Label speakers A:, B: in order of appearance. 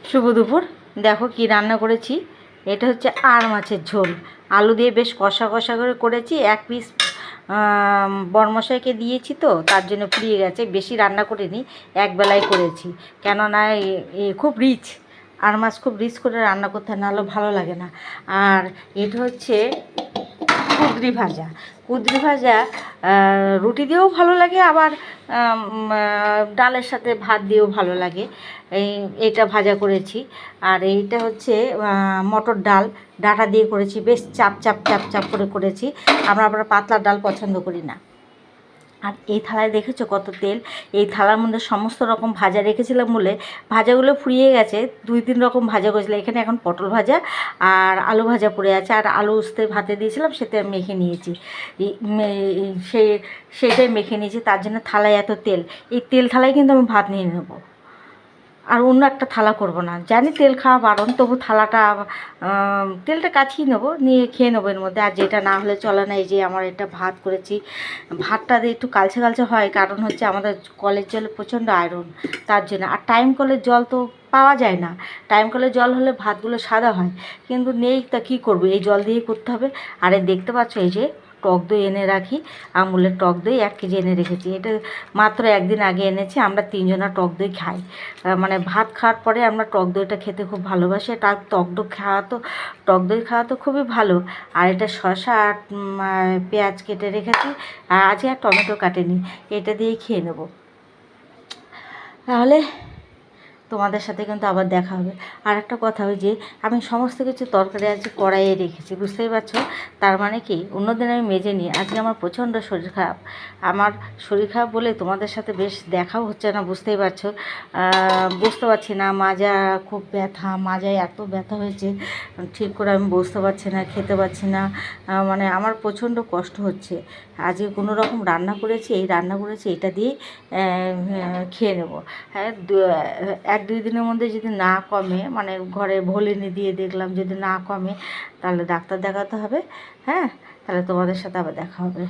A: শুভ দুপুর। দেখো কি রান্না করেছি। এটা হচ্ছে আর মাছের ঝোল, আলু দিয়ে বেশ কষা কষা করে করেছি। এক পিস বরমশাইকে দিয়েছি, তো তার জন্য ফুরিয়ে গেছে, বেশি রান্না করিনি, একবেলায় করেছি। কেননা খুব রিচ, আর মাছ খুব রিচ করে রান্না করতে হয়, নাহলে ভালো লাগে না। আর এটা হচ্ছে কুঁদরি ভাজা। কুঁদরি ভাজা রুটি দিয়েও ভালো লাগে, আবার ডালের সাথে ভাত দিয়েও ভালো লাগে। এইটা ভাজা করেছি। আর এইটা হচ্ছে মটর ডাল, ডাঁটা দিয়ে করেছি, বেশ চাপ চাপ চাপ চাপ করে করেছি। আমরা আবার পাতলা ডাল পছন্দ করি না। আর এই থালায় দেখেছো কত তেল। এই থালার মধ্যে সমস্ত রকম ভাজা রেখেছিলাম বলে ভাজাগুলো ফুরিয়ে গেছে। 2-3 রকম ভাজা করেছিলাম। এখানে এখন পটল ভাজা আর আলু ভাজা পড়ে আছে, আর আলু উস্তে ভাতে দিয়েছিলাম, সেটা মেখে নিয়েছি। সেটাই মেখে নিয়েছি, তার জন্য থালায় এত তেল। এই তেল থালায় কিন্তু আমি ভাত নিয়ে নেবো, আর অন্য একটা থালা করব না। জানি তেল খাওয়া বারণ, তবু থালাটা তেলটা কাছিয়ে নেবো, নিয়ে খেয়ে নেবো এর মধ্যে। আর যেটা না হলে চলে না, এই যে আমার এটা ভাত করেছি। ভাতটা দিয়ে একটু কালচে কালচে হয়, কারণ হচ্ছে আমাদের কলের জলে প্রচণ্ড আয়রন, তার জন্য। আর টাইম কলের জল তো পাওয়া যায় না। টাইম কলের জল হলে ভাতগুলো সাদা হয়, কিন্তু নেই, তা কী করবো, এই জল দিয়েই করতে হবে। আর এই দেখতে পাচ্ছ, এই যে টক দই এনে রাখি, আমুলের টক দই 1 কেজি এনে রেখেছি। এটা মাত্র একদিন আগে এনেছি। আমরা 3 জনা টক দই খাই, মানে ভাত খাওয়ার পরে আমরা টক দইটা খেতে খুব ভালোবাসি। এটা টক দই খাওয়া তো খুবই ভালো। আর এটা শসা আর পেঁয়াজ কেটে রেখেছি, আর আজকে আর টমেটো কাটেনি। এটা দিয়েই খেয়ে নেব। তাহলে তোমাদের সাথে কিন্তু আবার দেখা হবে। আর একটা কথা, ওই যে আমি সমস্ত কিছু তরকারি আজকে কড়াইয়ে রেখেছি, বুঝতেই পারছো। তার মানে কি, অন্যদিন আমি মেজে নিই। আজকে আমার প্রচণ্ড শরীর খারাপ। আমার শরীর খারাপ বলে তোমাদের সাথে বেশ দেখাও হচ্ছে না, বুঝতেই পারছো। বুঝতে পারছি না, মাজা খুব ব্যথা, মাজায় এত ব্যথা হয়েছে, ঠিক করে আমি বসতে পারছি না, খেতে পারছি না। মানে আমার প্রচণ্ড কষ্ট হচ্ছে। আজকে কোনো রকম রান্না করেছি, এটা দিয়েই খেয়ে নেবো। হ্যাঁ, 1-2 দিনের মধ্যে যদি না কমে, মানে ঘরে ভলিনি দিয়ে দেখলাম, যদি না কমে, তাহলে ডাক্তার দেখাতে হবে। হ্যাঁ, তাহলে তোমাদের সাথে আবার দেখা হবে।